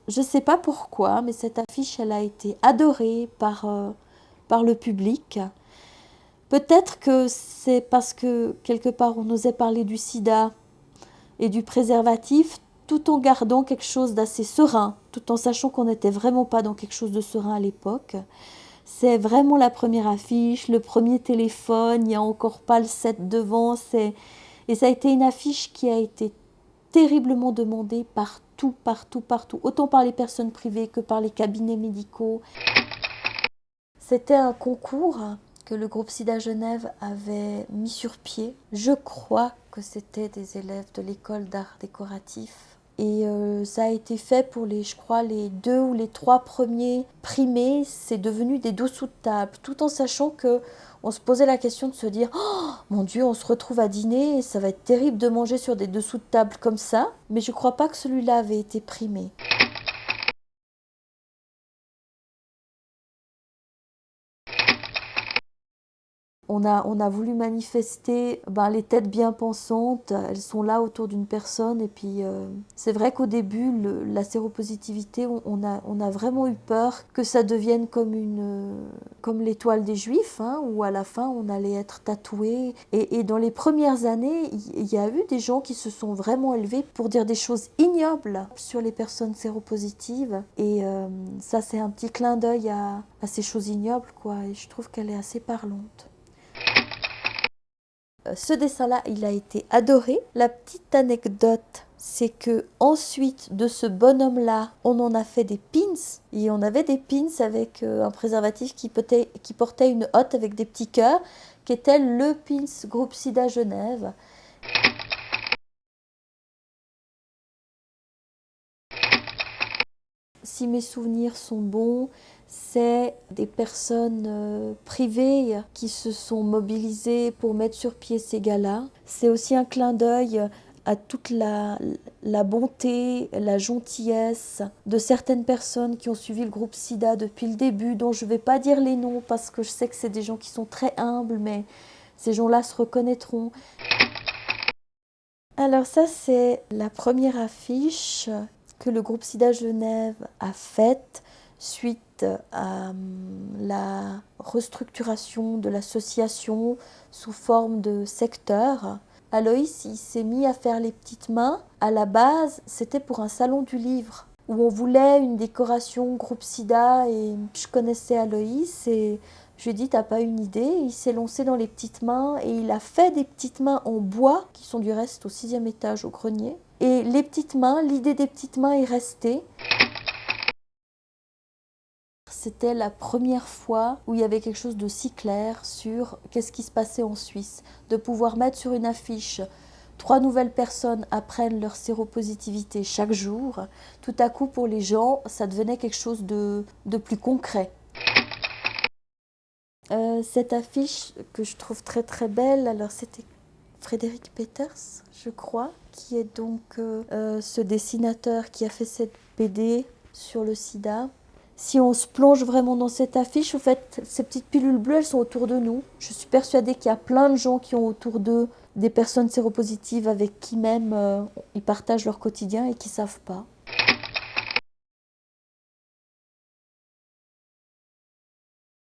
Je ne sais pas pourquoi, mais cette affiche, elle a été adorée par le public. Peut-être que c'est parce que quelque part on osait parler du sida et du préservatif tout en gardant quelque chose d'assez serein, tout en sachant qu'on n'était vraiment pas dans quelque chose de serein à l'époque. C'est vraiment la première affiche, le premier téléphone, il n'y a encore pas le set devant. Et ça a été une affiche qui a été terriblement demandée partout, partout, partout, autant par les personnes privées que par les cabinets médicaux. C'était un concours que le groupe SIDA Genève avait mis sur pied. Je crois que c'était des élèves de l'école d'art décoratif. Et ça a été fait pour je crois, les 2 ou les 3 premiers primés. C'est devenu des dessous de table, tout en sachant que on se posait la question de se dire oh mon Dieu, on se retrouve à dîner et ça va être terrible de manger sur des dessous de table comme ça. Mais je ne crois pas que celui-là avait été primé. On a voulu manifester les têtes bien pensantes, elles sont là autour d'une personne et puis c'est vrai qu'au début, la séropositivité, on a vraiment eu peur que ça devienne comme l'étoile des Juifs, hein, où à la fin on allait être tatoué. Et dans les premières années, il y a eu des gens qui se sont vraiment élevés pour dire des choses ignobles sur les personnes séropositives. Et ça, c'est un petit clin d'œil à ces choses ignobles, quoi. Et je trouve qu'elle est assez parlante. Ce dessin-là, il a été adoré. La petite anecdote, c'est que ensuite de ce bonhomme-là, on en a fait des pins. Et on avait des pins avec un préservatif qui portait une hotte avec des petits cœurs, qui était le pins groupe SIDA Genève. Si mes souvenirs sont bons, c'est des personnes privées qui se sont mobilisées pour mettre sur pied ces galas. C'est aussi un clin d'œil à toute la bonté, la gentillesse de certaines personnes qui ont suivi le groupe SIDA depuis le début, dont je ne vais pas dire les noms parce que je sais que c'est des gens qui sont très humbles, mais ces gens-là se reconnaîtront. Alors ça, c'est la première affiche que le groupe SIDA Genève a faite suite à la restructuration de l'association sous forme de secteur. Aloïs, il s'est mis à faire les petites mains. À la base, c'était pour un salon du livre où on voulait une décoration groupe SIDA et je connaissais Aloïs et je lui ai dit, t'as pas une idée? Il s'est lancé dans les petites mains et il a fait des petites mains en bois qui sont du reste au 6e étage au grenier. Et les petites mains, l'idée des petites mains est restée. C'était la première fois où il y avait quelque chose de si clair sur qu'est-ce qui se passait en Suisse. De pouvoir mettre sur une affiche 3 nouvelles personnes apprennent leur séropositivité chaque jour. Tout à coup, pour les gens, ça devenait quelque chose de plus concret. Cette affiche que je trouve très très belle, alors c'était Frédéric Peters, je crois, qui est donc ce dessinateur qui a fait cette BD sur le sida. Si on se plonge vraiment dans cette affiche, en fait, ces petites pilules bleues, elles sont autour de nous. Je suis persuadée qu'il y a plein de gens qui ont autour d'eux des personnes séropositives avec qui même ils partagent leur quotidien et qui ne savent pas.